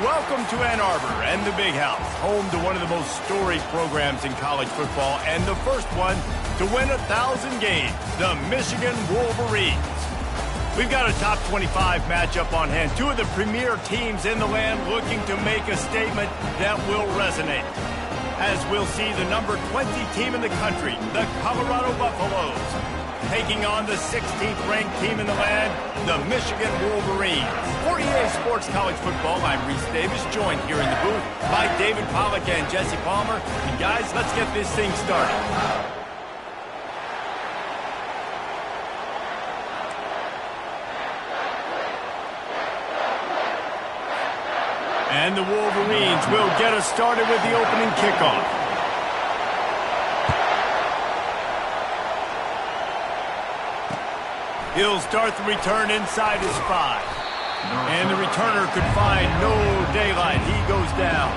Welcome to Ann Arbor and the Big House, home to one of the most storied programs in college football and the first one to win 1,000 games, the Michigan Wolverines. We've got a top 25 matchup on hand, two of the premier teams in the land looking to make a statement that will resonate. As we'll see the number 20 team in the country, the Colorado Buffaloes, taking on the 16th ranked team in the land, the Michigan Wolverines. For EA Sports College Football, I'm Reese Davis, joined here in the booth by David Pollack and Jesse Palmer. And guys, let's get this thing started. And the Wolverines will get us started with the opening kickoff. He'll start the return inside his 5. And the returner could find no daylight. He goes down.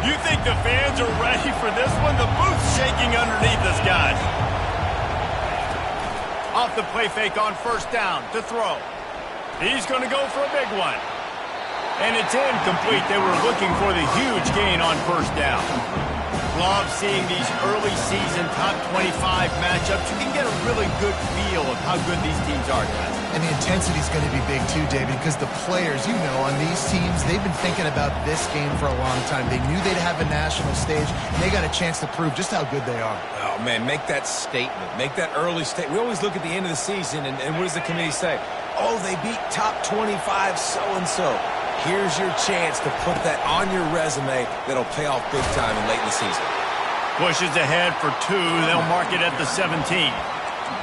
You think the fans are ready for this one? The booth's shaking underneath us, guys. Off the play fake on first down to throw. He's going to go for a big one. And it's incomplete. They were looking for the huge gain on first down. Love seeing these early season top 25 matchups. You can get a really good feel of how good these teams are, guys. And the intensity is going to be big too, David, because the players, you know, on these teams, they've been thinking about this game for a long time. They knew they'd have a national stage, and they got a chance to prove just how good they are. Oh, man, make that statement. Make that early statement. We always look at the end of the season, and what does the committee say? Oh, they beat top 25 so-and-so. Here's your chance to put that on your resume that'll pay off big time in late in the season. Pushes ahead for 2. They'll mark it at the 17.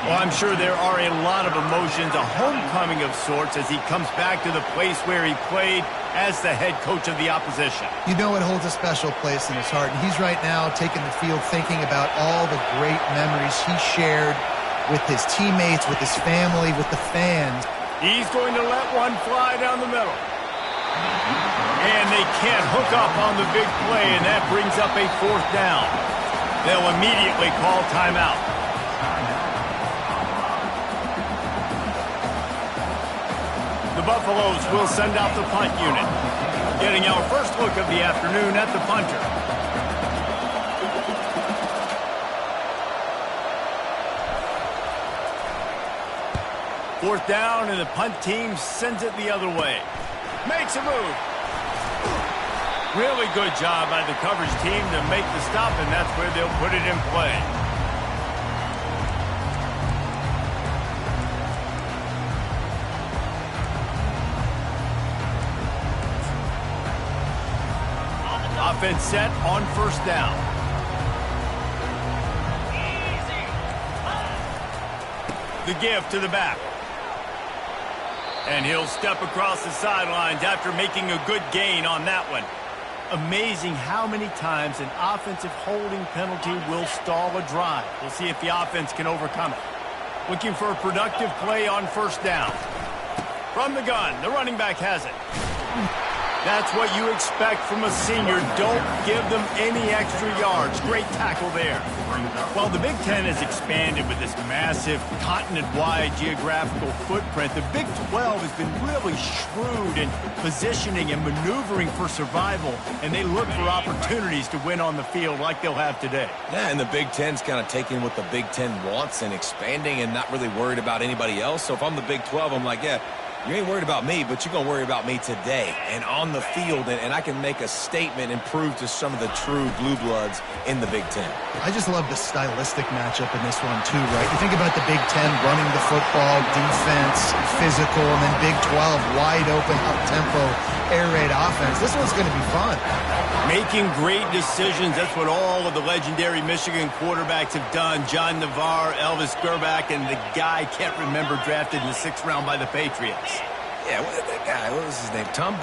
Well, I'm sure there are a lot of emotions, a homecoming of sorts as he comes back to the place where he played as the head coach of the opposition. You know it holds a special place in his heart, and he's right now taking the field thinking about all the great memories he shared with his teammates, with his family, with the fans. He's going to let one fly down the middle. And they can't hook up on the big play, and that brings up a 4th down. They'll immediately call timeout. The Buffaloes will send out the punt unit. Getting our first look of the afternoon at the punter. Fourth down, and the punt team sends it the other way. Makes a move. Really good job by the coverage team to make the stop, and that's where they'll put it in play. Offense set on first down. The give to the back. And he'll step across the sidelines after making a good gain on that one. Amazing how many times an offensive holding penalty will stall a drive. We'll see if the offense can overcome it. Looking for a productive play on first down. From the gun, the running back has it. That's what you expect from a senior. Don't give them any extra yards. Great tackle there. Well, the Big Ten has expanded with this massive continent-wide geographical footprint. The Big 12 has been really shrewd in positioning and maneuvering for survival, and they look for opportunities to win on the field like they'll have today. Yeah, and the Big Ten's kind of taking what the Big Ten wants and expanding and not really worried about anybody else. So if I'm the Big 12, I'm like, yeah, you ain't worried about me, but you're going to worry about me today and on the field, and I can make a statement and prove to some of the true blue bloods in the Big Ten. I just love the stylistic matchup in this one, too, right? You think about the Big Ten running the football, defense, physical, and then Big 12, wide open, up-tempo, air raid offense. This one's going to be fun. Making great decisions. That's what all of the legendary Michigan quarterbacks have done. John Navarre, Elvis Grbac, and the guy, can't remember, drafted in the 6th round by the Patriots. Yeah, that guy, what was his name? Tom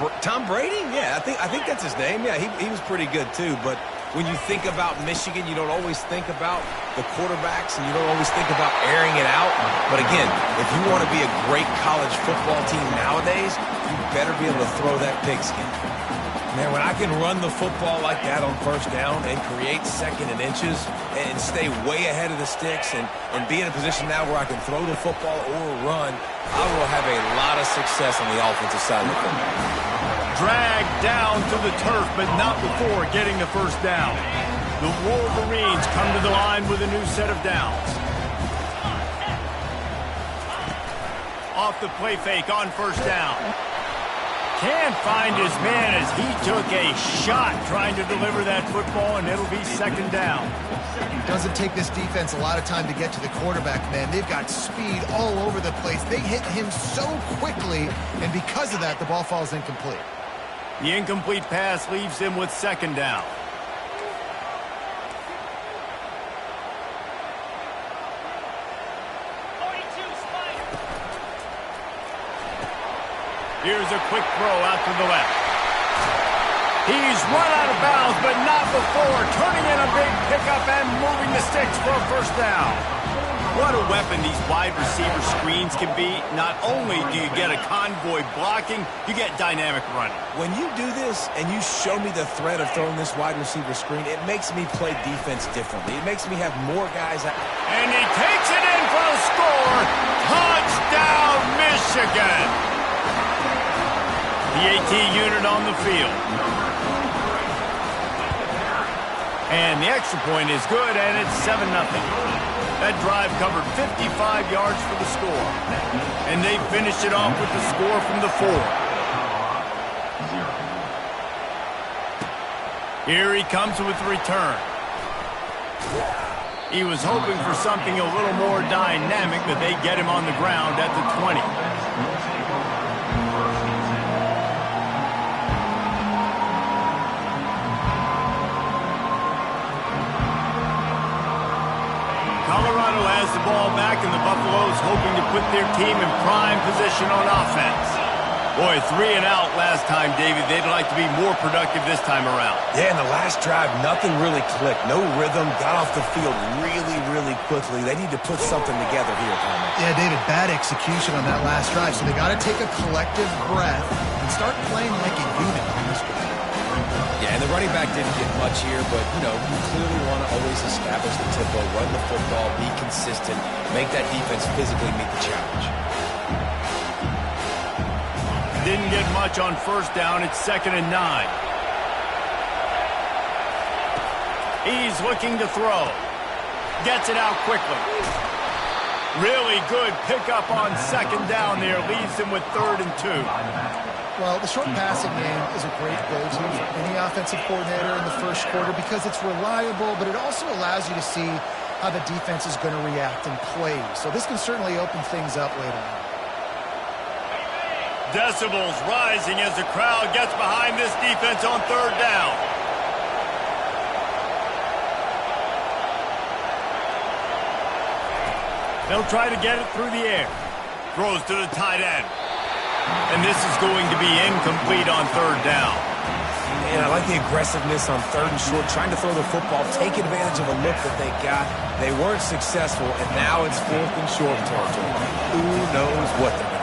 Brady? Yeah, I think that's his name. Yeah, he was pretty good too. But when you think about Michigan, you don't always think about the quarterbacks, and you don't always think about airing it out. But again, if you want to be a great college football team nowadays, you better be able to throw that pigskin. Man, when I can run the football like that on first down and create second and inches and stay way ahead of the sticks and be in a position now where I can throw the football or run, I will have a lot of success on the offensive side of the football. Dragged down to the turf, but not before getting the first down. The Wolverines come to the line with a new set of downs. Off the play fake on first down. Can't find his man as he took a shot trying to deliver that football, and it'll be second down. It doesn't take this defense a lot of time to get to the quarterback, man. They've got speed all over the place. They hit him so quickly, and because of that, the ball falls incomplete. The incomplete pass leaves him with second down. Here's a quick throw out to the left. He's run out of bounds, but not before turning in a big pickup and moving the sticks for a first down. What a weapon these wide receiver screens can be. Not only do you get a convoy blocking, you get dynamic running. When you do this and you show me the threat of throwing this wide receiver screen, it makes me play defense differently. It makes me have more guys. And he takes it in for the score. Touchdown, Michigan. The AT unit on the field. And the extra point is good, and it's 7-0. That drive covered 55 yards for the score. And they finished it off with the score from the 4. Here he comes with the return. He was hoping for something a little more dynamic, but they get him on the ground at the 20. Colorado has the ball back, and the Buffaloes hoping to put their team in prime position on offense. Boy, 3 and out last time, David. They'd like to be more productive this time around. Yeah, in the last drive, nothing really clicked. No rhythm, got off the field really, really quickly. They need to put something together here, Palmer. Yeah, David, bad execution on that last drive, so they got to take a collective breath and start playing like a unit on this drive. Yeah, and the running back didn't get much here, but, you clearly want to always establish the tempo, run the football, be consistent, make that defense physically meet the challenge. Didn't get much on first down. It's 2nd and 9. He's looking to throw. Gets it out quickly. Really good pickup on second down there. Leaves him with 3rd and 2. Well, the short passing game is a great go-to for any offensive coordinator in the first quarter because it's reliable, but it also allows you to see how the defense is going to react and play. So this can certainly open things up later on. Decibels rising as the crowd gets behind this defense on 3rd down. They'll try to get it through the air. Throws to the tight end. And this is going to be incomplete on 3rd down. And I like the aggressiveness on 3rd and short, trying to throw the football, take advantage of a look that they got. They weren't successful, and now it's 4th and short territory. Who knows what they're going to do?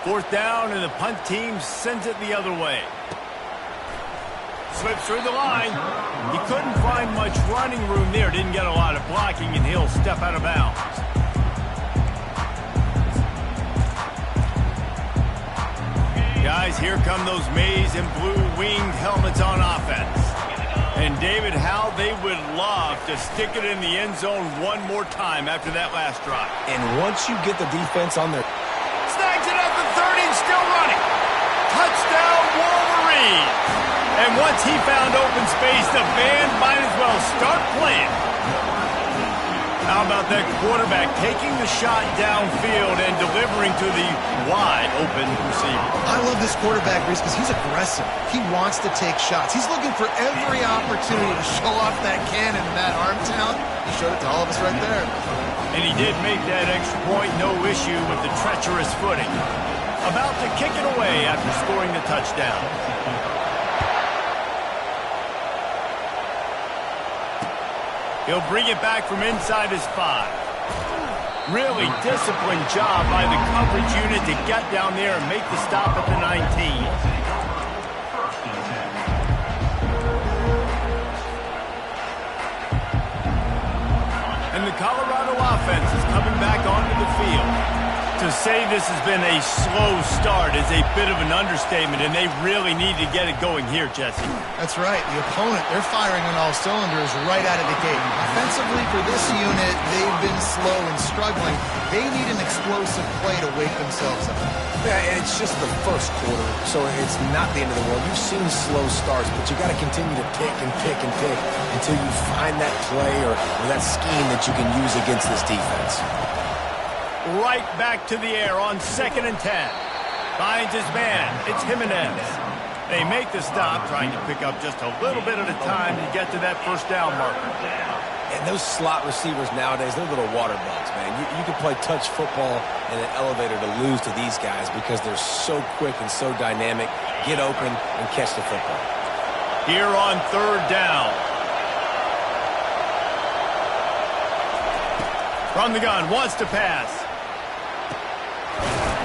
Fourth down, and the punt team sends it the other way. Slips through the line. He couldn't find much running room there. Didn't get a lot of blocking, and he'll step out of bounds. Guys, here come those maize and blue winged helmets on offense. And David, how they would love to stick it in the end zone one more time after that last drive. And once you get the defense on their... Snags it up at 30 and still running. Touchdown, Wolverines. And once he found open space, the band might as well start playing. How about that quarterback taking the shot downfield and delivering to the wide open receiver? I love this quarterback, Reese, because he's aggressive. He wants to take shots. He's looking for every opportunity to show off that cannon and that arm talent. He showed it to all of us right there. And he did make that extra point, no issue with the treacherous footing. About to kick it away after scoring the touchdown. He'll bring it back from inside his 5. Really disciplined job by the coverage unit to get down there and make the stop at the 19. And the Colorado offense is coming back onto the field. To say this has been a slow start is a bit of an understatement, and they really need to get it going here, Jesse. That's right. The opponent, they're firing on all cylinders right out of the gate. Offensively, for this unit, they've been slow and struggling. They need an explosive play to wake themselves up. Yeah, and it's just the first quarter, so it's not the end of the world. You've seen slow starts, but you got to continue to pick and pick and pick until you find that play or that scheme that you can use against this defense. Right back to the air on 2nd and 10. Finds his man. It's Jimenez. They make the stop, trying to pick up just a little bit at a time to get to that first down marker. And those slot receivers nowadays, they're little water bugs, man. You can play touch football in an elevator to lose to these guys because they're so quick and so dynamic. Get open and catch the football. Here on 3rd down. From the gun, wants to pass.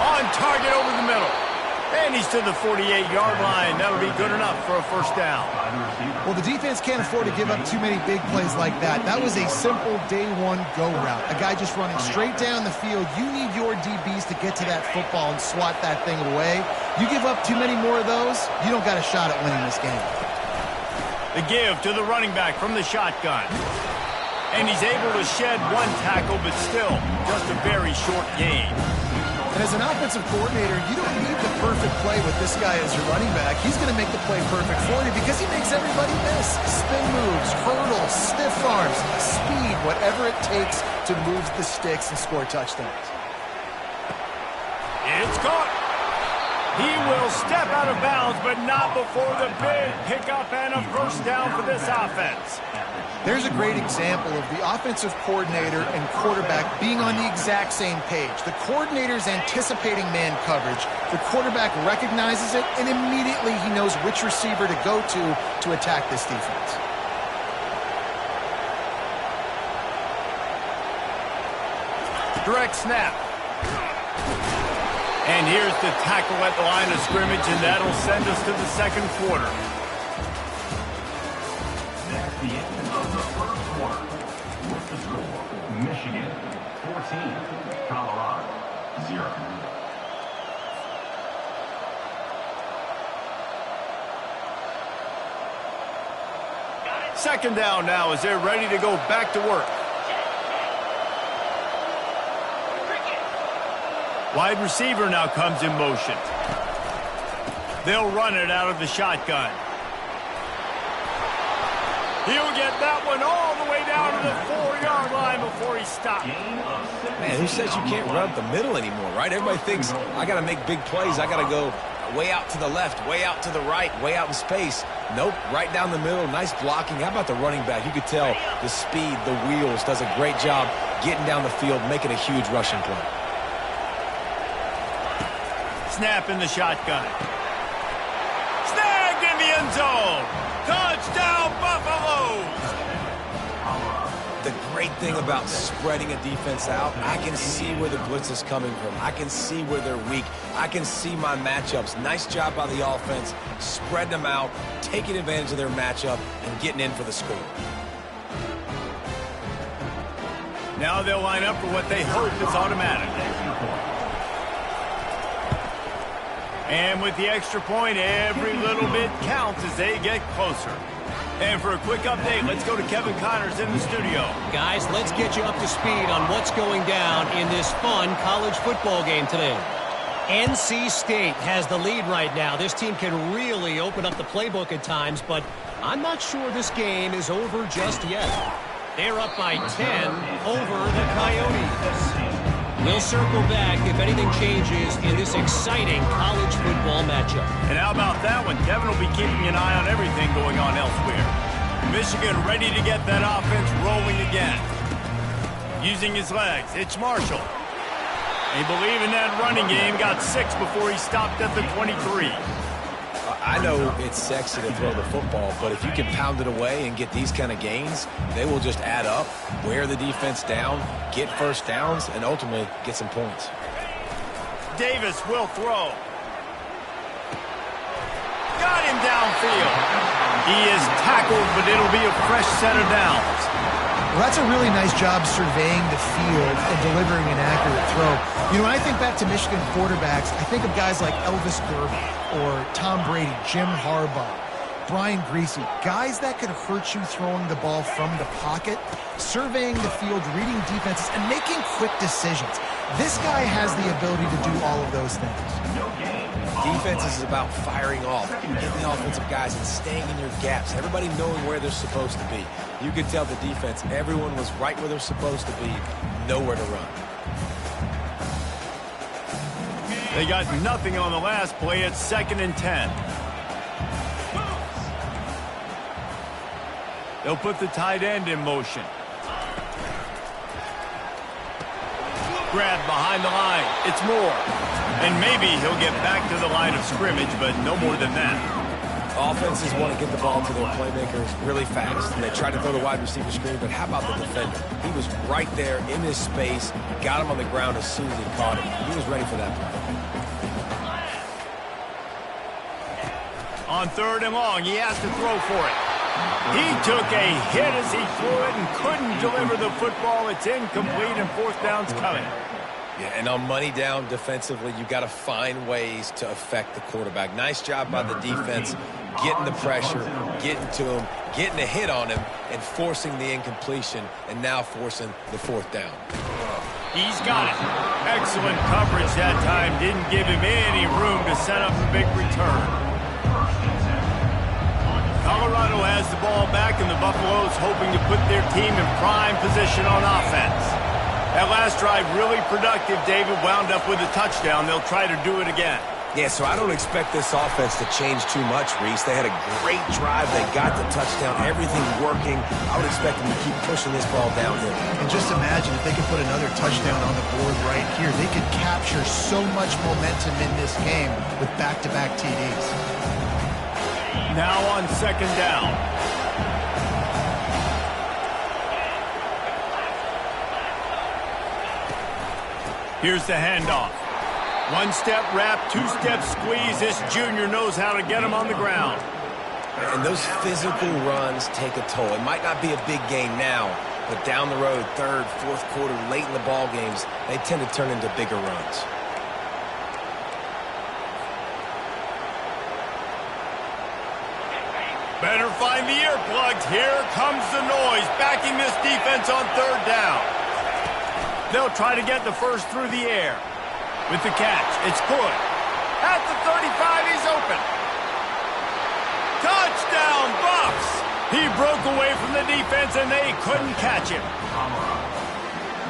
On target over the middle. And he's to the 48-yard line. That'll be good enough for a first down. Well, the defense can't afford to give up too many big plays like that. That was a simple day one go route. A guy just running straight down the field. You need your DBs to get to that football and swat that thing away. You give up too many more of those, you don't got a shot at winning this game. The give to the running back from the shotgun. And he's able to shed one tackle, but still just a very short gain. And as an offensive coordinator, you don't need the perfect play with this guy as your running back. He's going to make the play perfect for you because he makes everybody miss. Spin moves, hurdles, stiff arms, speed, whatever it takes to move the sticks and score touchdowns. It's caught. He will step out of bounds, but not before the big pickup and a first down for this offense. There's a great example of the offensive coordinator and quarterback being on the exact same page. The coordinator's anticipating man coverage. The quarterback recognizes it, and immediately he knows which receiver to go to attack this defense. Direct snap. And here's the tackle at the line of scrimmage, and that'll send us to the second quarter. That's the end of the first quarter. With the score, Michigan 14, Colorado 0. Second down now as they're ready to go back to work. Wide receiver now comes in motion. They'll run it out of the shotgun. He'll get that one all the way down to the 4-yard line before he stops. Man, who says you can't run up the middle anymore, right? Everybody thinks, I got to make big plays. I got to go way out to the left, way out to the right, way out in space. Nope, right down the middle, nice blocking. How about the running back? You could tell the speed, the wheels, does a great job getting down the field, making a huge rushing play. Snap in the shotgun. Snagged in the end zone. Touchdown, Buffaloes! The great thing about spreading a defense out, I can see where the blitz is coming from. I can see where they're weak. I can see my matchups. Nice job by the offense, spreading them out, taking advantage of their matchup, and getting in for the score. Now they'll line up for what they hope is automatic. And with the extra point, every little bit counts as they get closer. And for a quick update, let's go to Kevin Connors in the studio. Guys, let's get you up to speed on what's going down in this fun college football game today. NC State has the lead right now. This team can really open up the playbook at times, but I'm not sure this game is over just yet. They're up by 10 over the Coyotes. We'll circle back if anything changes in this exciting college football matchup. And how about that one? Kevin will be keeping an eye on everything going on elsewhere. Michigan ready to get that offense rolling again. Using his legs, it's Marshall. They believe in that running game, got 6 before he stopped at the 23. I know it's sexy to throw the football, but if you can pound it away and get these kind of gains, they will just add up, wear the defense down, get first downs, and ultimately get some points. Davis will throw. Got him downfield. He is tackled, but it'll be a fresh set of downs. Well, that's a really nice job surveying the field and delivering an accurate throw. You know, when I think back to Michigan quarterbacks, I think of guys like Elvis Gerber or Tom Brady, Jim Harbaugh, Brian Griese, guys that could hurt you throwing the ball from the pocket, surveying the field, reading defenses, and making quick decisions. This guy has the ability to do all of those things. Defense is about firing off, getting the offensive guys and staying in your gaps, everybody knowing where they're supposed to be. You could tell the defense, everyone was right where they're supposed to be, nowhere to run. They got nothing on the last play. It's 2nd and 10. They'll put the tight end in motion. Grab behind the line. It's Moore. And maybe he'll get back to the line of scrimmage, but no more than that. Offenses want to get the ball to their playmakers really fast. And they try to throw the wide receiver screen, but how about the defender? He was right there in his space, got him on the ground as soon as he caught him. He was ready for that play. On 3rd and long, he has to throw for it. He took a hit as he threw it and couldn't deliver the football. It's incomplete, and 4th down's coming. Yeah, and on money down defensively, you got to find ways to affect the quarterback. Nice job by the defense, getting the pressure, getting to him, getting a hit on him, and forcing the incompletion, and now forcing the 4th down. He's got it. Excellent coverage that time. Didn't give him any room to set up a big return. Colorado has the ball back, and the Buffaloes hoping to put their team in prime position on offense. That last drive really productive. David wound up with a touchdown. They'll try to do it again. Yeah, so I don't expect this offense to change too much, Reese. They had a great drive. They got the touchdown. Everything working. I would expect them to keep pushing this ball downhill. And just imagine if they could put another touchdown on the board right here. They could capture so much momentum in this game with back-to-back TDs. Now on 2nd down. Here's the handoff. 1-step wrap, 2-step squeeze. This junior knows how to get him on the ground. And those physical runs take a toll. It might not be a big gain now, but down the road, 3rd, 4th quarter, late in the ball games, they tend to turn into bigger runs. Better find the earplugs. Here comes the noise, backing this defense on 3rd down. They'll try to get the first through the air. With the catch, it's good. At the 35, he's open. Touchdown, Buffs! He broke away from the defense, and they couldn't catch him.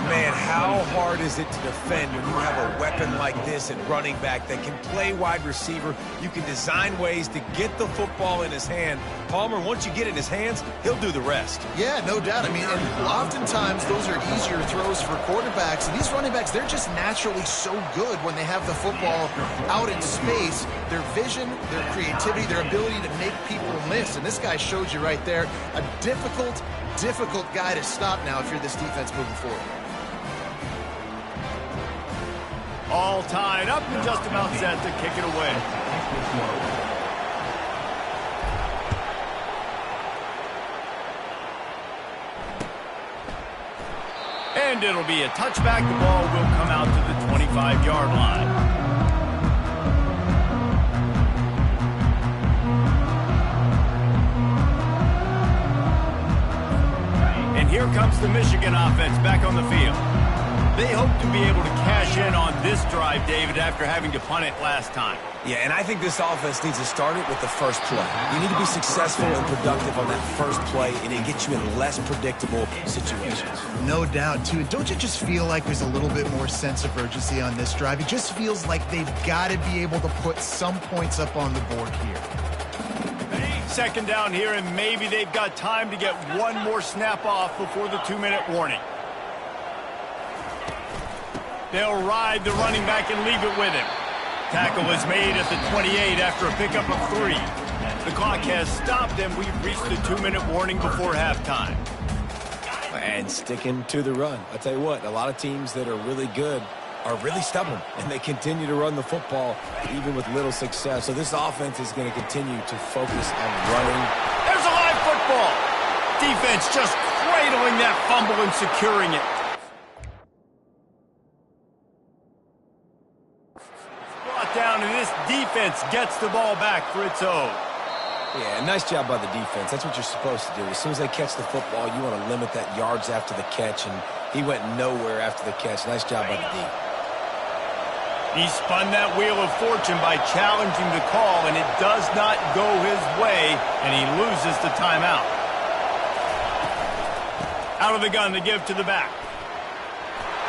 Man, how hard is it to defend when you have a weapon like this at running back that can play wide receiver? You can design ways to get the football in his hand. Palmer, once you get it in his hands, he'll do the rest. Yeah, no doubt. I mean, and oftentimes those are easier throws for quarterbacks. And these running backs, they're just naturally so good when they have the football out in space. Their vision, their creativity, their ability to make people miss. And this guy showed you right there, a difficult guy to stop now if you're this defense moving forward. All tied up and just about set to kick it away. And it'll be a touchback. The ball will come out to the 25-yard line. And here comes the Michigan offense back on the field. They hope to be able to cash in on this drive, David, after having to punt it last time. Yeah, and I think this offense needs to start it with the first play. You need to be successful and productive on that first play, and it gets you in less predictable situations. No doubt, too. Don't you just feel like there's a little bit more sense of urgency on this drive? It just feels like they've got to be able to put some points up on the board here. 2nd down here, and maybe they've got time to get one more snap off before the 2-minute warning. They'll ride the running back and leave it with him. Tackle is made at the 28 after a pickup of 3. The clock has stopped, and we've reached the 2-minute warning before halftime. And sticking to the run. I'll tell you what, a lot of teams that are really good are really stubborn, and they continue to run the football even with little success. So this offense is going to continue to focus on running. There's a live football. Defense just cradling that fumble and securing it. Brought down, and this defense gets the ball back for its own. Yeah, nice job by the defense. That's what you're supposed to do. As soon as they catch the football, you want to limit that yards after the catch, and he went nowhere after the catch. Nice job by the D. He spun that wheel of fortune by challenging the call, and it does not go his way, and he loses the timeout. Out of the gun to give to the back.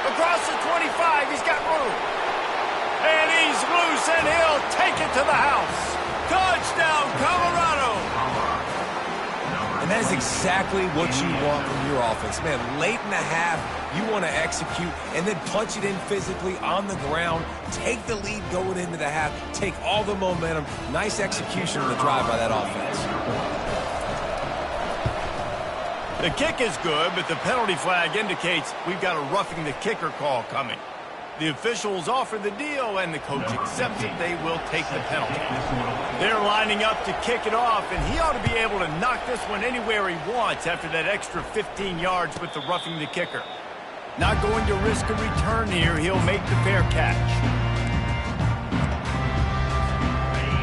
Across the 25, he's got room. And he's loose, and he'll take it to the house. Touchdown, Colorado! And that is exactly what you want from your offense. Man, late in the half, you want to execute and then punch it in physically on the ground, take the lead going into the half, take all the momentum. Nice execution of the drive by that offense. The kick is good, but the penalty flag indicates we've got a roughing the kicker call coming. The officials offer the deal, and the coach accepts it. They will take the penalty. They're lining up to kick it off, and he ought to be able to knock this one anywhere he wants after that extra 15 yards with the roughing the kicker. Not going to risk a return here. He'll make the fair catch.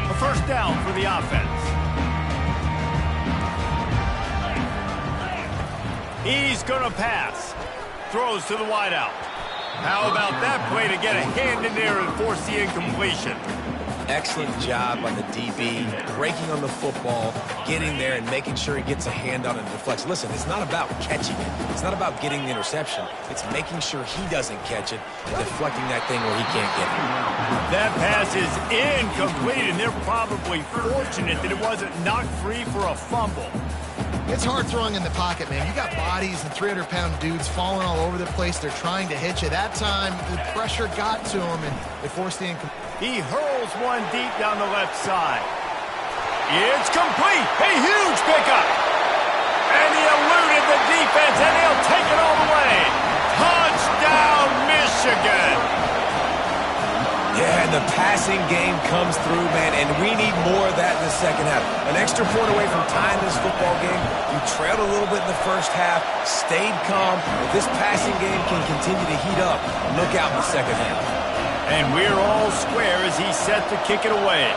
A first down for the offense. He's going to pass. Throws to the wideout. How about that play to get a hand in there and force the incompletion? Excellent job by the DB, breaking on the football, getting there and making sure he gets a hand on it and deflects. Listen, it's not about catching it. It's not about getting the interception. It's making sure he doesn't catch it and deflecting that thing where he can't get it. That pass is incomplete, and they're probably fortunate that it wasn't knocked free for a fumble. It's hard throwing in the pocket, man. You got bodies and 300-pound dudes falling all over the place. They're trying to hit you. That time, the pressure got to him, and they forced the incomplete. He hurls one deep down the left side. It's complete. A huge pickup. And he eluded the defense, and he'll take it all the way. Touchdown, Michigan. Yeah, and the passing game comes through, man, and we need more of that in the second half. An extra point away from tying this football game. You trailed a little bit in the first half, stayed calm. If this passing game can continue to heat up, look out in the second half. And we're all square as he's set to kick it away.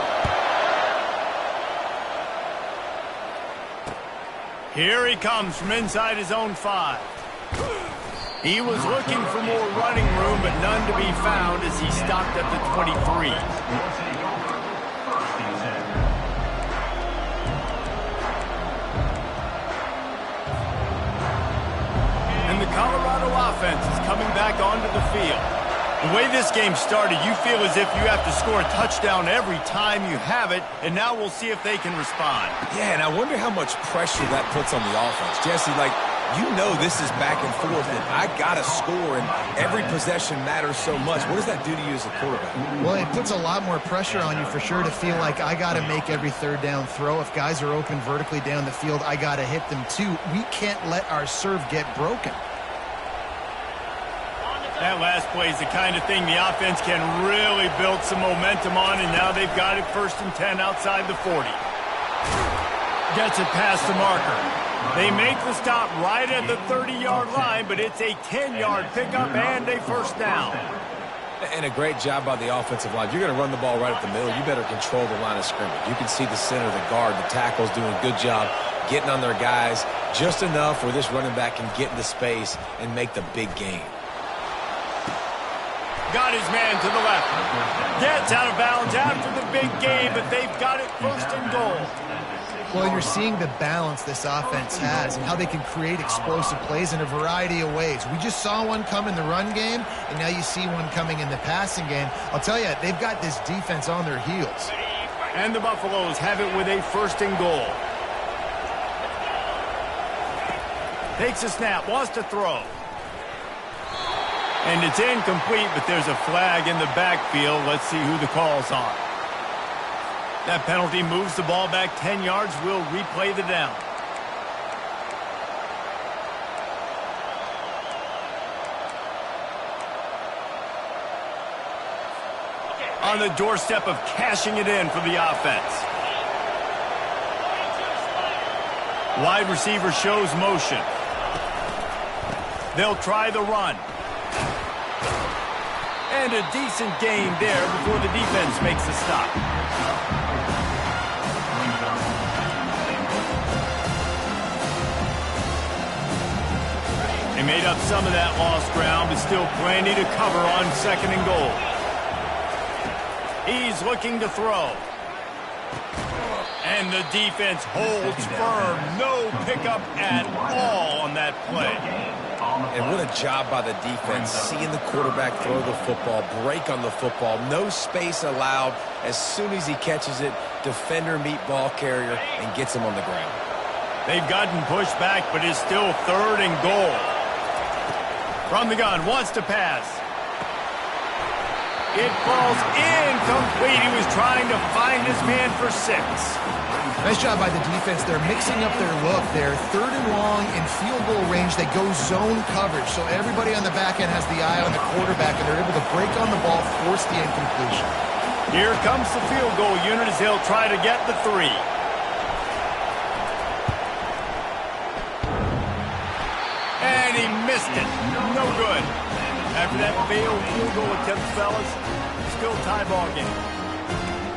Here he comes from inside his own 5. He was looking for more running room, but none to be found as he stopped at the 23. And the Colorado offense is coming back onto the field. The way this game started, you feel as if you have to score a touchdown every time you have it, and now we'll see if they can respond. Yeah, and I wonder how much pressure that puts on the offense. Jesse, you know this is back and forth, and I got to score, and every possession matters so much. What does that do to you as a quarterback? Well, it puts a lot more pressure on you for sure to feel like I got to make every third down throw. If guys are open vertically down the field, I got to hit them too. We can't let our serve get broken. That last play is the kind of thing the offense can really build some momentum on, and now they've got it 1st and 10 outside the 40. Gets it past the marker. They make the stop right at the 30-yard line, but it's a 10-yard pickup and a first down. And a great job by the offensive line. You're going to run the ball right at the middle. You better control the line of scrimmage. You can see the center, the guard, the tackle's doing a good job getting on their guys just enough where this running back can get into space and make the big game. Got his man to the left. Gets out of bounds after the big game, but they've got it 1st and goal. Well, you're seeing the balance this offense has and how they can create explosive plays in a variety of ways. We just saw one come in the run game, and now you see one coming in the passing game. I'll tell you, they've got this defense on their heels. And the Buffaloes have it with a 1st and goal. Takes a snap, wants to throw. And it's incomplete, but there's a flag in the backfield. Let's see who the call's on. That penalty moves the ball back 10 yards. We'll replay the down. On the doorstep of cashing it in for the offense. Wide receiver shows motion. They'll try the run. And a decent gain there before the defense makes the stop. They made up some of that lost ground, but still plenty to cover on 2nd and goal. He's looking to throw. And the defense holds firm. No pickup at all on that play. And what a job by the defense, seeing the quarterback throw the football, break on the football, no space allowed. As soon as he catches it, defender meet ball carrier and gets him on the ground. They've gotten pushed back, but it's still 3rd and goal. From the gun, wants to pass. It falls incomplete. He was trying to find his man for 6. Nice job by the defense. They're mixing up their look. They're 3rd and long in field goal range. They go zone coverage. So everybody on the back end has the eye on the quarterback, and they're able to break on the ball, force the incompletion. Here comes the field goal unit as they'll try to get the 3. And he missed it. No good. After that failed field goal attempt, fellas, still tie ball game.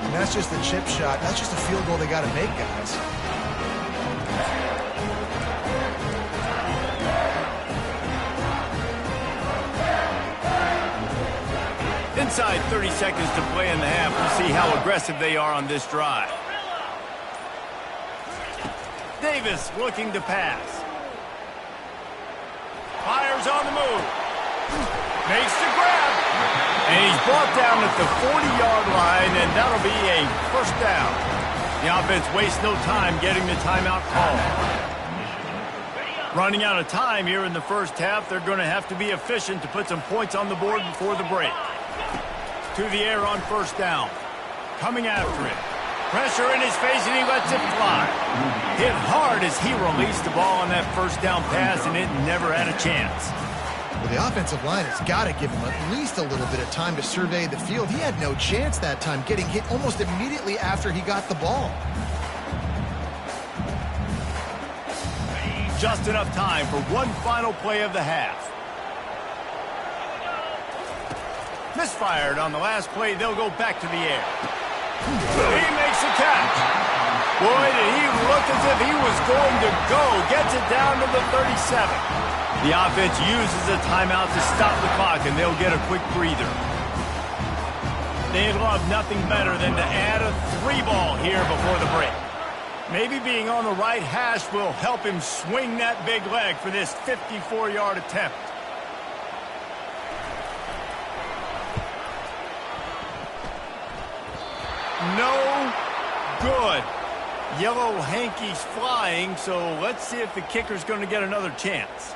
And that's just a chip shot. That's just a field goal they got to make, guys. Inside 30 seconds to play in the half. We'll see how aggressive they are on this drive. Davis looking to pass. Fires on the move. Makes the grab. And he's brought down at the 40-yard line, and that'll be a 1st down. The offense wastes no time getting the timeout call. Running out of time here in the 1st half, they're going to have to be efficient to put some points on the board before the break. To the air on 1st down. Coming after it. Pressure in his face, and he lets it fly. Hit hard as he released the ball on that 1st down pass, and it never had a chance. Well, the offensive line has got to give him at least a little bit of time to survey the field. He had no chance that time, getting hit almost immediately after he got the ball. Just enough time for one final play of the half. Misfired on the last play. They'll go back to the air. He makes a catch. Boy, did he look as if he was going to go. Gets it down to the 37. The offense uses a timeout to stop the clock, and they'll get a quick breather. They'd love nothing better than to add a 3-ball here before the break. Maybe being on the right hash will help him swing that big leg for this 54-yard attempt. No good. Yellow hankies flying, so let's see if the kicker's going to get another chance.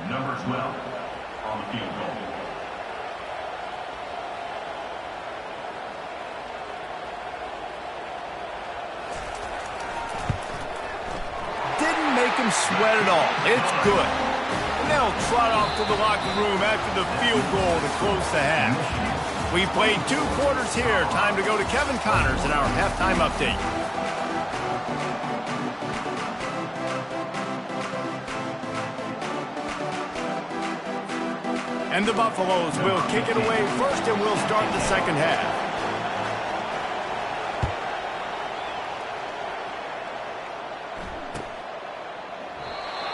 Number 12 on the field goal. Didn't make him sweat at all. It's good. And they'll trot off to the locker room after the field goal to close the half. We played 2 quarters here. Time to go to Kevin Connors in our halftime update. And the Buffaloes will kick it away first, and we'll start the 2nd half.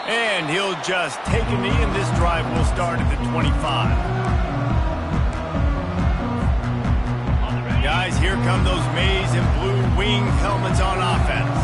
And he'll just take a knee, and this drive will start at the 25. Guys, here come those maize and blue wing helmets on offense.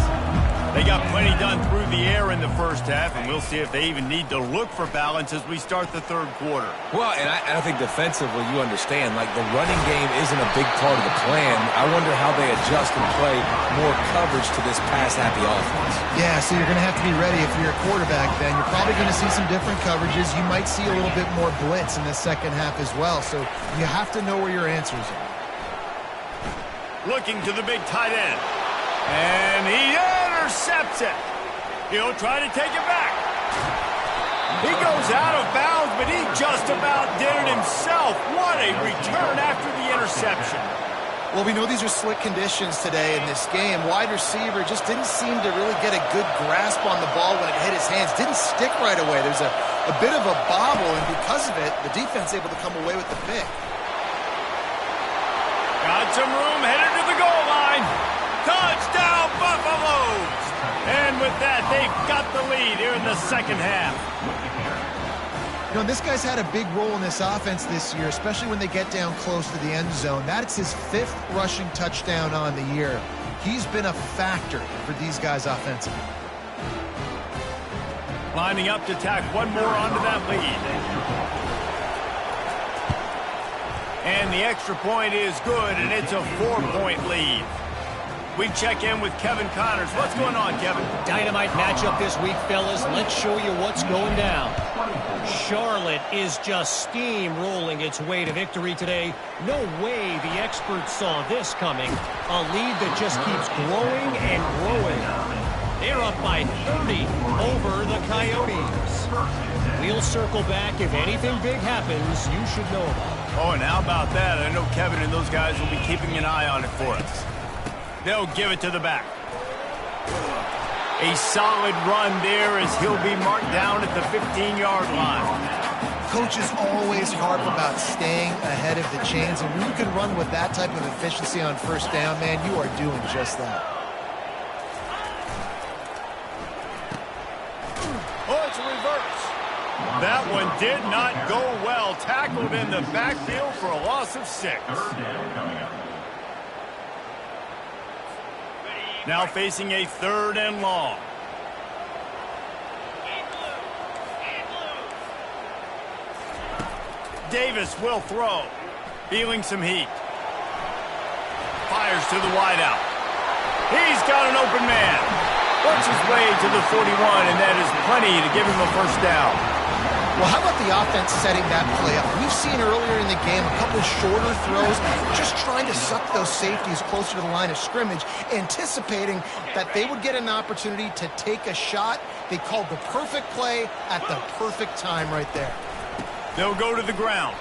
They got plenty done through the air in the first half, and we'll see if they even need to look for balance as we start the third quarter. Well, and I think defensively, you understand, like the running game isn't a big part of the plan. I wonder how they adjust and play more coverage to this pass-happy offense. Yeah, so you're going to have to be ready if you're a quarterback then. You're probably going to see some different coverages. You might see a little bit more blitz in the second half as well, so you have to know where your answers are. Looking to the big tight end. And he intercepts it. He'll try to take it back. He goes out of bounds, but he just about did it himself. What a return after the interception. Well, we know these are slick conditions today in this game. Wide receiver just didn't seem to really get a good grasp on the ball when it hit his hands. Didn't stick right away. There's a bit of a bobble, and because of it, the defense able to come away with the pick. Got some room, headed to the goal line. Touchdown, Buffaloes! And with that, they've got the lead here in the second half. You know, this guy's had a big role in this offense this year, especially when they get down close to the end zone. That's his 5th rushing touchdown on the year. He's been a factor for these guys offensively. Lining up to tack one more onto that lead. And the extra point is good, and it's a 4-point lead. We check in with Kevin Connors. What's going on, Kevin? Dynamite matchup this week, fellas. Let's show you what's going down. Charlotte is just steamrolling its way to victory today. No way the experts saw this coming. A lead that just keeps growing and growing. They're up by 30 over the Coyotes. We'll circle back. If anything big happens, you should know about it. Oh, and how about that? I know Kevin and those guys will be keeping an eye on it for us. They'll give it to the back. A solid run there as he'll be marked down at the 15-yard line. Coaches always harp about staying ahead of the chains, and when you can run with that type of efficiency on first down, man, you are doing just that. Oh, it's a reverse. That one did not go well. Tackled in the backfield for a loss of 6. Now facing a 3rd and long. Davis will throw. Feeling some heat. Fires to the wideout. He's got an open man. Works his way to the 41, and that is plenty to give him a first down. Well, how about the offense setting that play up? We've seen earlier in the game a couple shorter throws, just trying to suck those safeties closer to the line of scrimmage, anticipating that they would get an opportunity to take a shot. They called the perfect play at the perfect time right there. They'll go to the ground.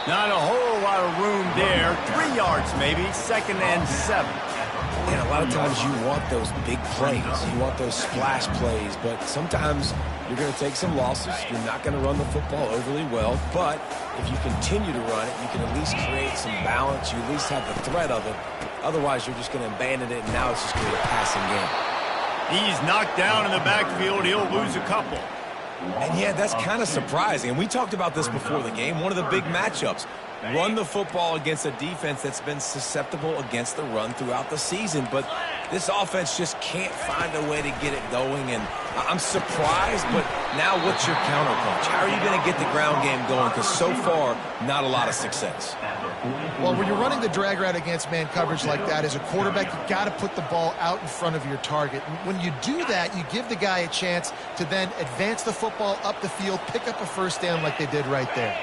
Not a whole lot of room there. 3 yards maybe, 2nd and 7. And a lot of times you want those big plays. You want those splash plays, but sometimes you're going to take some losses. You're not going to run the football overly well, but if you continue to run it, you can at least create some balance. You at least have the threat of it. Otherwise, you're just going to abandon it, and now it's just going to be a passing game. He's knocked down in the backfield. He'll lose a couple. And yeah, that's kind of surprising. And we talked about this before the game. One of the big matchups. Run the football against a defense that's been susceptible against the run throughout the season. But this offense just can't find a way to get it going. And I'm surprised, but now what's your counterpunch? How are you going to get the ground game going? Because so far, not a lot of success. Well, when you're running the drag route against man coverage like that, as a quarterback, you got to put the ball out in front of your target. When you do that, you give the guy a chance to then advance the football up the field, pick up a first down like they did right there.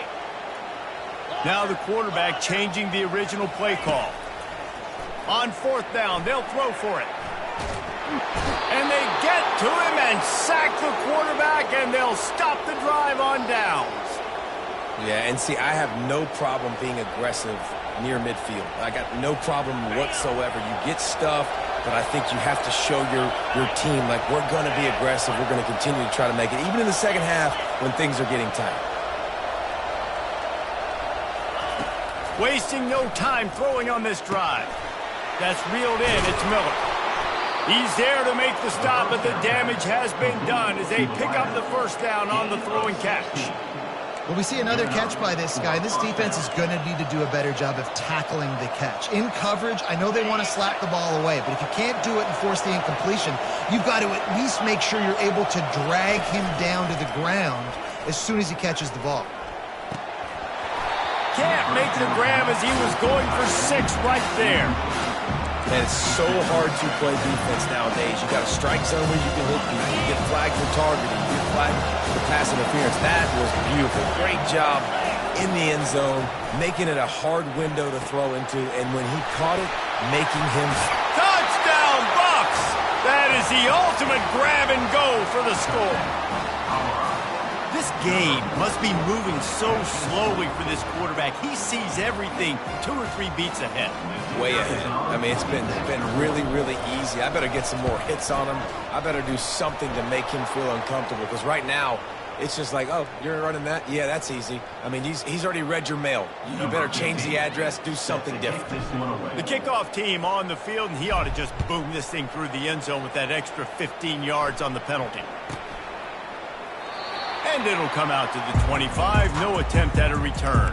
Now the quarterback changing the original play call. On 4th down, they'll throw for it. And they get to him and sack the quarterback, and they'll stop the drive on downs. Yeah, and see, I have no problem being aggressive near midfield. I got no problem whatsoever. You get stuff, but I think you have to show your team, like, we're going to be aggressive. We're going to continue to try to make it, even in the second half when things are getting tight. Wasting no time throwing on this drive. That's reeled in. It's Miller. He's there to make the stop, but the damage has been done as they pick up the first down on the throw and catch. Well, we see another catch by this guy. This defense is going to need to do a better job of tackling the catch. In coverage, I know they want to slap the ball away, but if you can't do it and force the incompletion, you've got to at least make sure you're able to drag him down to the ground as soon as he catches the ball. Can't make the grab as he was going for 6 right there. And it's so hard to play defense nowadays. You got a strike zone where you can hit people. You get flagged for targeting. You get flagged for pass interference. That was beautiful. Great job in the end zone, making it a hard window to throw into. And when he caught it, making him... Touchdown, Bucks! That is the ultimate grab and go for the score. This game must be moving so slowly for this quarterback. He sees everything 2 or 3 beats ahead. Way ahead. I mean, it's been really, really easy. I better get some more hits on him. I better do something to make him feel uncomfortable, because right now, it's just like, oh, you're running that? Yeah, that's easy. I mean, he's already read your mail. You better change the address, do something different. The kickoff team on the field, and he ought to just boom this thing through the end zone with that extra 15 yards on the penalty. And it'll come out to the 25. No attempt at a return.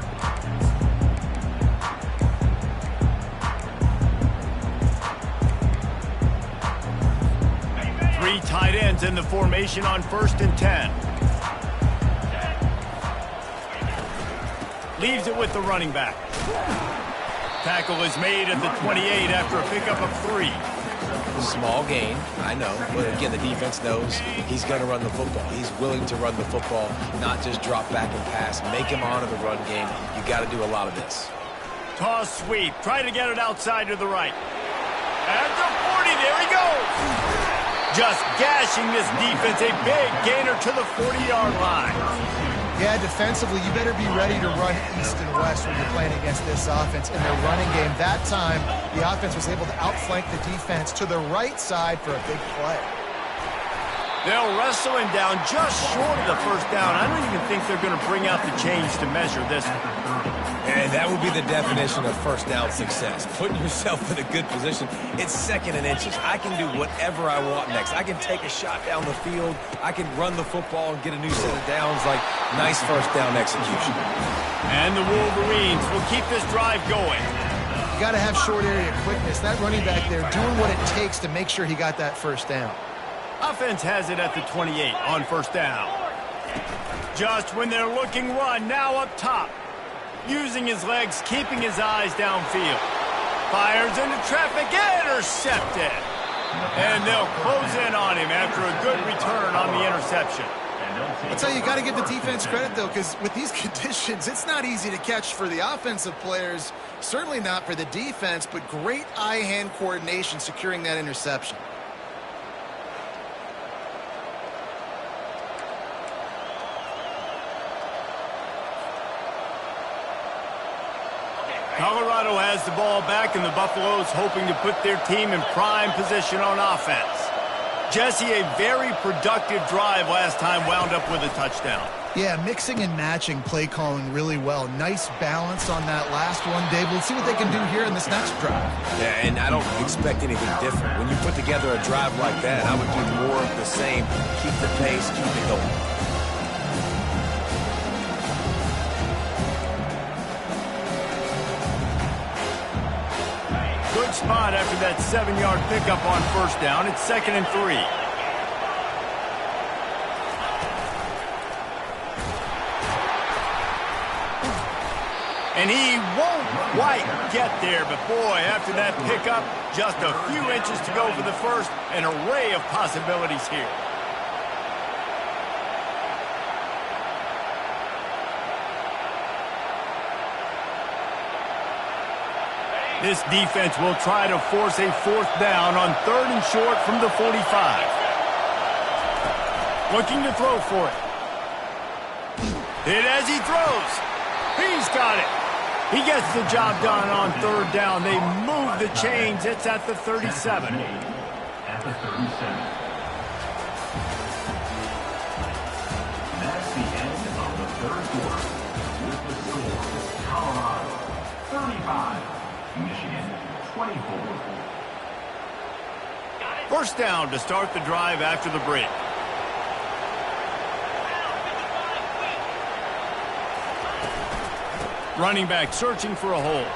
Three tight ends in the formation on 1st and 10. Leaves it with the running back. Tackle is made at the 28 after a pickup of 3. Small gain, I know, but again, the defense knows he's going to run the football. He's willing to run the football, not just drop back and pass. Make him honor the run game. You got to do a lot of this. Toss sweep. Try to get it outside to the right. At the 40, there he goes. Just gashing this defense. A big gainer to the 40-yard line. Yeah, defensively, you better be ready to run east and west when you're playing against this offense in their running game. That time, the offense was able to outflank the defense to the right side for a big play. They'll wrestle him down just short of the first down. I don't even think they're going to bring out the change to measure this one. And that would be the definition of first down success. Putting yourself in a good position. It's 2nd and inches. I can do whatever I want next. I can take a shot down the field. I can run the football and get a new set of downs. Like, nice first down execution. And the Wolverines will keep this drive going. You got to have short area quickness. That running back there doing what it takes to make sure he got that first down. Offense has it at the 28 on 1st down. Just when they're looking run, now up top. Using his legs, keeping his eyes downfield. Fires into traffic, intercepted. And they'll close in on him after a good return on the interception. I'll tell you, you got to give the defense credit, though, because with these conditions, it's not easy to catch for the offensive players. Certainly not for the defense, but great eye-hand coordination securing that interception. Colorado has the ball back, and the Buffaloes hoping to put their team in prime position on offense. Jesse, a very productive drive last time, wound up with a touchdown. Yeah, mixing and matching play calling really well. Nice balance on that last one, Dave. Let's see what they can do here in this next drive. Yeah, and I don't expect anything different. When you put together a drive like that, I would do more of the same. Keep the pace, keep it going. Good spot after that 7-yard pickup on 1st down. It's 2nd and 3. And he won't quite get there, but boy, after that pickup, just a few inches to go for the first. An array of possibilities here. This defense will try to force a 4th down on 3rd and short from the 45. Looking to throw for it. Hit as he throws. He's got it. He gets the job done on 3rd down. They move the chains. It's at the 37. At the 37. That's the end of the 3rd quarter. With the score, Colorado 35. Michigan 24. 1st down to start the drive after the break. Running back searching for a hole.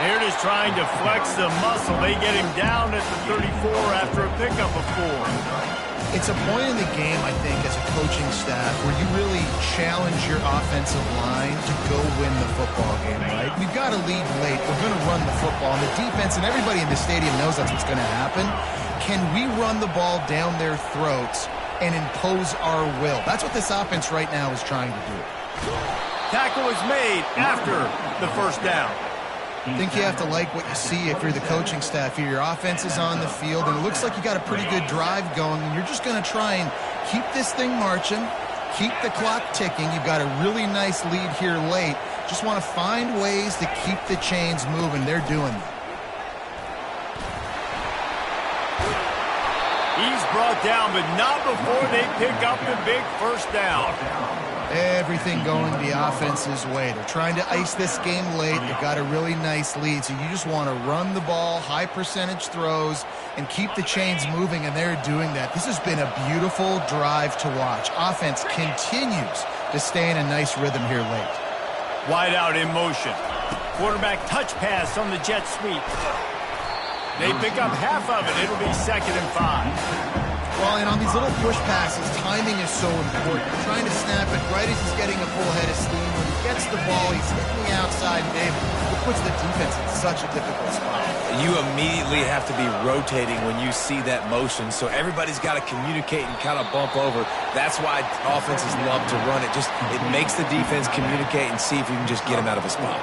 They're just trying to flex the muscle. They get him down at the 34 after a pickup of 4. It's a point in the game, I think, as a coaching staff where you really challenge your offensive line to go win the football game, right? We've got to lead late. We're going to run the football. And the defense and everybody in the stadium knows that's what's going to happen. Can we run the ball down their throats and impose our will? That's what this offense right now is trying to do. Tackle is made after the first down. I think you have to like what you see if you're the coaching staff here. Your offense is on the field, and it looks like you got a pretty good drive going, and you're just going to try and keep this thing marching, keep the clock ticking. You've got a really nice lead here late. Just want to find ways to keep the chains moving. They're doing that. He's brought down, but not before they pick up the big first down. Everything going the offense's way. They're trying to ice this game late. They've got a really nice lead, so you just want to run the ball, high percentage throws, and keep the chains moving, and they're doing that. This has been a beautiful drive to watch. Offense continues to stay in a nice rhythm here late. Wide out in motion. Quarterback touch pass on the jet sweep. They pick up half of it. It'll be 2nd and 5. Well, and on these little push passes, timing is so important. You're trying to snap it right as he's getting a full head of steam. When he gets the ball, he's hitting the outside, David. It puts the defense in such a difficult spot. You immediately have to be rotating when you see that motion, so everybody's got to communicate and kind of bump over. That's why offenses love to run it. It makes the defense communicate and see if you can just get him out of a spot.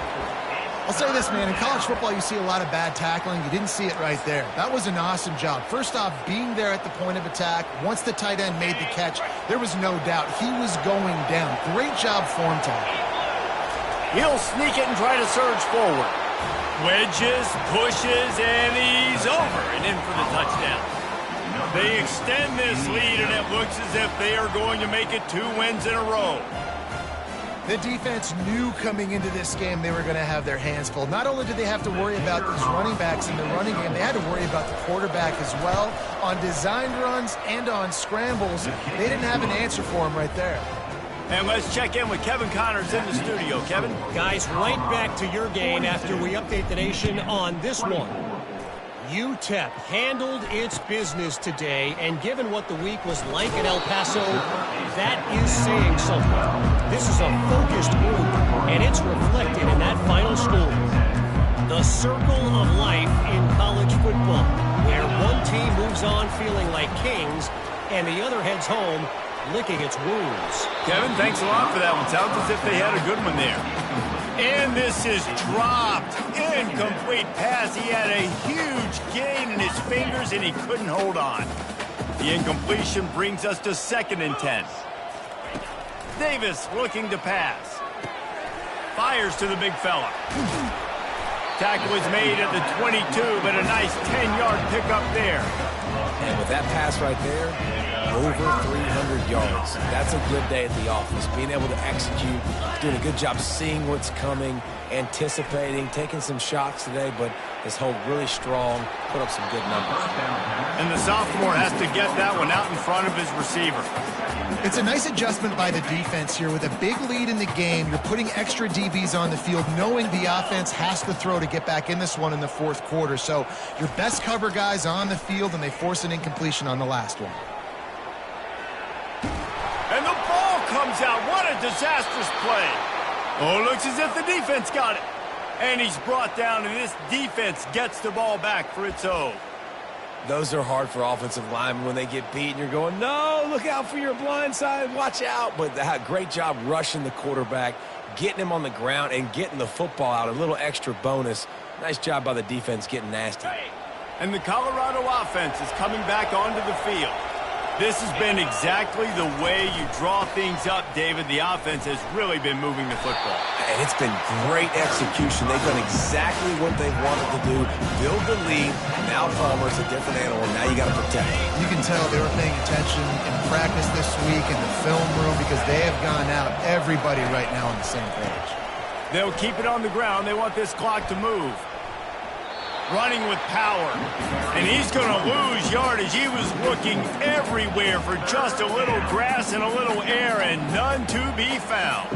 I'll say this, man. In college football, you see a lot of bad tackling. You didn't see it right there. That was an awesome job. First off, being there at the point of attack. Once the tight end made the catch, there was no doubt he was going down. Great job form tackle. He'll sneak it and try to surge forward. Wedges, pushes, and he's over and in for the touchdown. They extend this lead, and it looks as if they are going to make it 2 wins in a row. The defense knew coming into this game they were going to have their hands full. Not only did they have to worry about these running backs in the running game, they had to worry about the quarterback as well. On designed runs and on scrambles, they didn't have an answer for him right there. And let's check in with Kevin Connors in the studio. Kevin? Guys, right back to your game after we update the nation on this one. UTEP handled its business today, and given what the week was like in El Paso, that is saying something. This is a focused group, and it's reflected in that final score. The circle of life in college football, where one team moves on feeling like kings, and the other heads home licking its wounds. Kevin, thanks a lot for that one. Sounds as if they had a good one there. And this is dropped. Incomplete pass. He had a huge gain in his fingers, and he couldn't hold on. The incompletion brings us to 2nd and 10. Davis looking to pass. Fires to the big fella. Tackle is made at the 22, but a nice 10-yard pickup there. And with that pass right there, over 300 yards. That's a good day at the office. Being able to execute, doing a good job seeing what's coming, anticipating, taking some shots today, but his hold really strong, put up some good numbers. And the sophomore has to get that one out in front of his receiver. It's a nice adjustment by the defense here. With a big lead in the game, you're putting extra DBs on the field, knowing the offense has to throw to get back in this one in the 4th quarter. So your best cover guys on the field, and they force an incompletion on the last one. And the ball comes out. What a disastrous play. Oh, looks as if the defense got it. And he's brought down, and this defense gets the ball back for its own. Those are hard for offensive linemen when they get beat and you're going, no, look out for your blind side, watch out. But great job rushing the quarterback, getting him on the ground, and getting the football out. A little extra bonus. Nice job by the defense getting nasty. And the Colorado offense is coming back onto the field. This has been exactly the way you draw things up, David. The offense has really been moving the football. And it's been great execution. They've done exactly what they wanted to do. Build the lead. Now Palmer's a different animal. Now you got to protect him. You can tell they were paying attention in practice this week in the film room because they have gone out, everybody right now on the same page. They'll keep it on the ground. They want this clock to move. Running with power. And he's going to lose yardage. He was looking everywhere for just a little grass and a little air, and none to be found.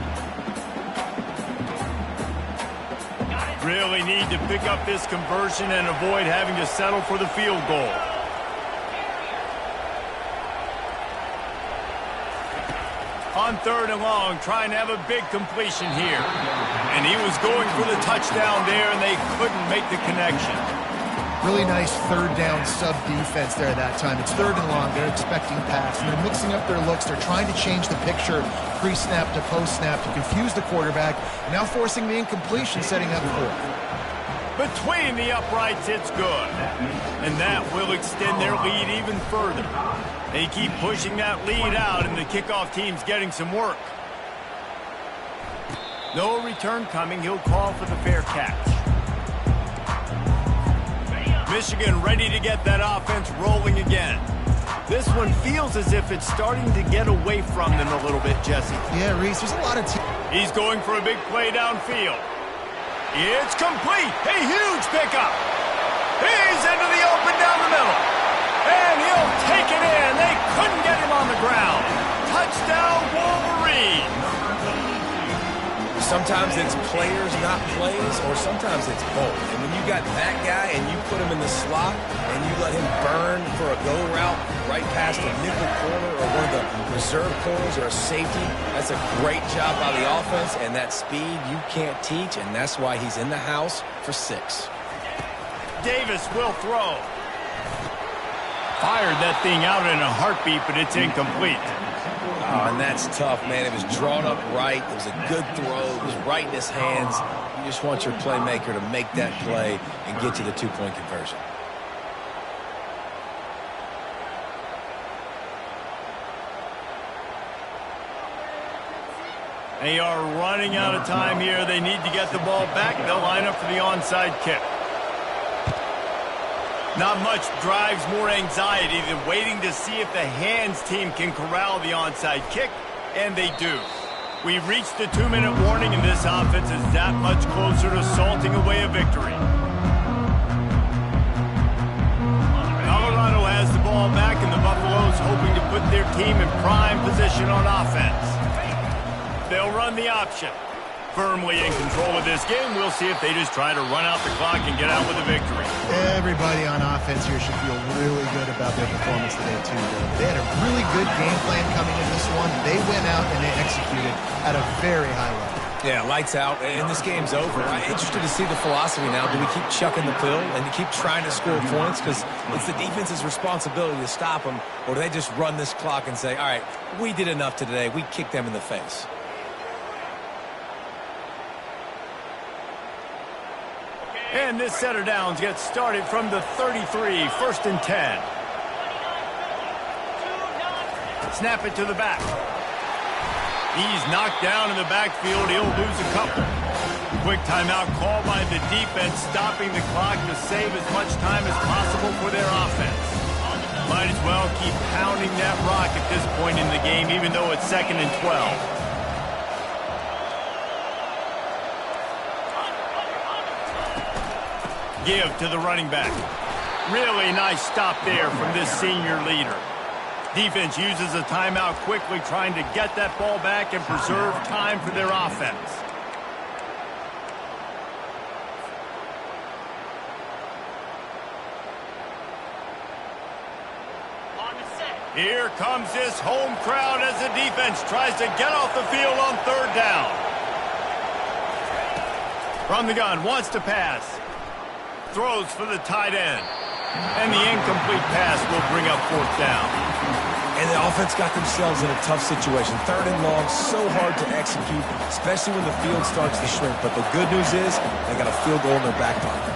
Really need to pick up this conversion and avoid having to settle for the field goal. On 3rd and long, trying to have a big completion here. And he was going for the touchdown there, and they couldn't make the connection. Really nice 3rd down sub-defense there that time. It's 3rd and long. They're expecting pass, and they're mixing up their looks. They're trying to change the picture pre-snap to post-snap to confuse the quarterback, now forcing the incompletion, setting up 4th. Between the uprights, it's good. And that will extend their lead even further. They keep pushing that lead out, and the kickoff team's getting some work. No return coming. He'll call for the fair catch. Michigan ready to get that offense rolling again. This one feels as if it's starting to get away from them a little bit, Jesse. Yeah, Reese, there's a lot of He's going for a big play downfield. It's complete. A huge pickup. He's into the open down the middle. And he'll take it in. They couldn't get him on the ground. Touchdown, Wolverine. Sometimes it's players, not plays, or sometimes it's both. And when you got that guy and you put him in the slot and you let him burn for a go route right past a nickel corner or one of the reserve corners or a safety, that's a great job by the offense, and that speed you can't teach, and that's why he's in the house for 6. Davis will throw. Fired that thing out in a heartbeat, but it's incomplete. Oh, and that's tough, man. It was drawn up right. It was a good throw. It was right in his hands. You just want your playmaker to make that play and get you the 2-point conversion. They are running out of time here. They need to get the ball back. They'll line up for the onside kick. Not much drives more anxiety than waiting to see if the hands team can corral the onside kick, and they do. We've reached the 2-minute warning, and this offense is that much closer to salting away a victory. Colorado has the ball back, and the Buffaloes hoping to put their team in prime position on offense. They'll run the option. Firmly in control of this game. We'll see if they just try to run out the clock and get out with a victory. Everybody on offense here should feel really good about their performance today, too. They had a really good game plan coming in this one. They went out and they executed at a very high level. Yeah, lights out, and this game's over. I'm interested to see the philosophy now. Do we keep chucking the pill and keep trying to score points? Because it's the defense's responsibility to stop them, or do they just run this clock and say, all right, we did enough today. We kicked them in the face. And this set of downs gets started from the 33, 1st and 10. Snap it to the back. He's knocked down in the backfield. He'll lose a couple. Quick timeout call by the defense, stopping the clock to save as much time as possible for their offense. Might as well keep pounding that rock at this point in the game, even though it's 2nd and 12. Give to the running back. Really nice stop there from this senior leader. Defense uses a timeout quickly, trying to get that ball back and preserve time for their offense. Here comes this home crowd as the defense tries to get off the field on 3rd down. From the gun, wants to pass. Throws for the tight end. And the incomplete pass will bring up 4th down. And the offense got themselves in a tough situation. 3rd and long, so hard to execute, especially when the field starts to shrink. But the good news is they got a field goal in their back pocket.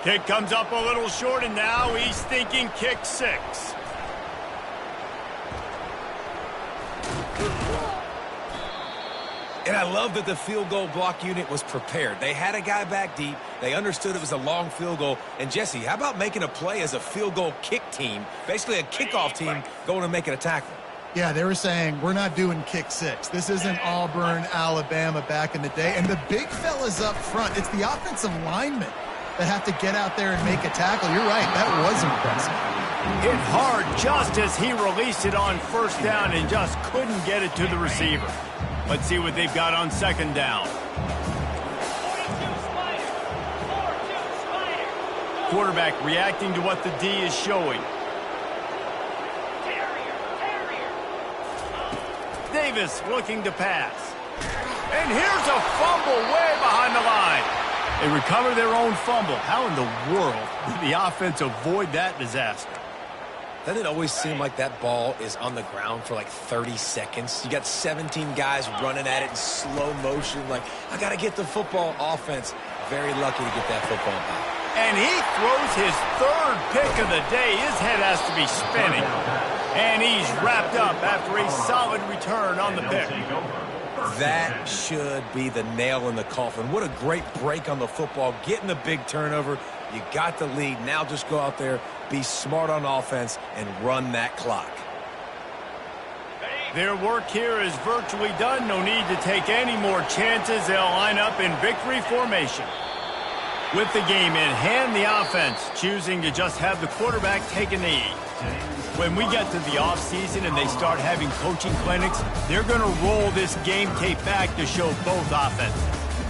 Kick comes up a little short, and now he's thinking kick 6. And I love that the field goal block unit was prepared. They had a guy back deep. They understood it was a long field goal. And, Jesse, how about making a play as a field goal kick team, basically a kickoff team, going and making a tackle? Yeah, they were saying, we're not doing kick 6. This isn't Auburn, Alabama back in the day. And the big fella's up front. It's the offensive lineman that have to get out there and make a tackle. You're right, that was impressive. Hit hard just as he released it on first down and just couldn't get it to the receiver. Let's see what they've got on second down. Quarterback reacting to what the D is showing. Davis looking to pass. And here's a fumble way behind the line. They recover their own fumble. How in the world did the offense avoid that disaster? Doesn't it always seem like that ball is on the ground for like 30 seconds? You got 17 guys running at it in slow motion. Like, I got to get the football. Offense, very lucky to get that football back. And he throws his third pick of the day. His head has to be spinning. And he's wrapped up after a solid return on the pick. That should be the nail in the coffin. What a great break on the football. Getting the big turnover. You got the lead. Now just go out there, be smart on offense, and run that clock. Their work here is virtually done. No need to take any more chances. They'll line up in victory formation. With the game in hand, the offense choosing to just have the quarterback take a knee. When we get to the offseason and they start having coaching clinics, they're going to roll this game tape back to show both offenses.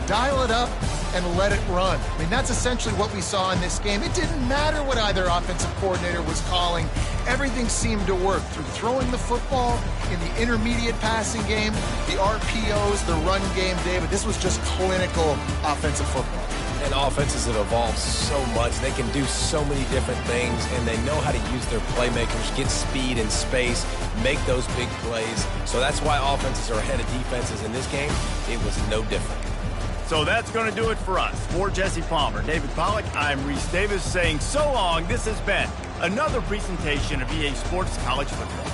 Dial it up and let it run. I mean, that's essentially what we saw in this game. It didn't matter what either offensive coordinator was calling. Everything seemed to work through throwing the football, in the intermediate passing game, the RPOs, the run game, David. This was just clinical offensive football. And offenses have evolved so much. They can do so many different things, and they know how to use their playmakers, get speed and space, make those big plays. So that's why offenses are ahead of defenses in this game. It was no different. So that's going to do it for us. For Jesse Palmer, David Pollack, I'm Reese Davis saying so long. This has been another presentation of EA Sports College Football.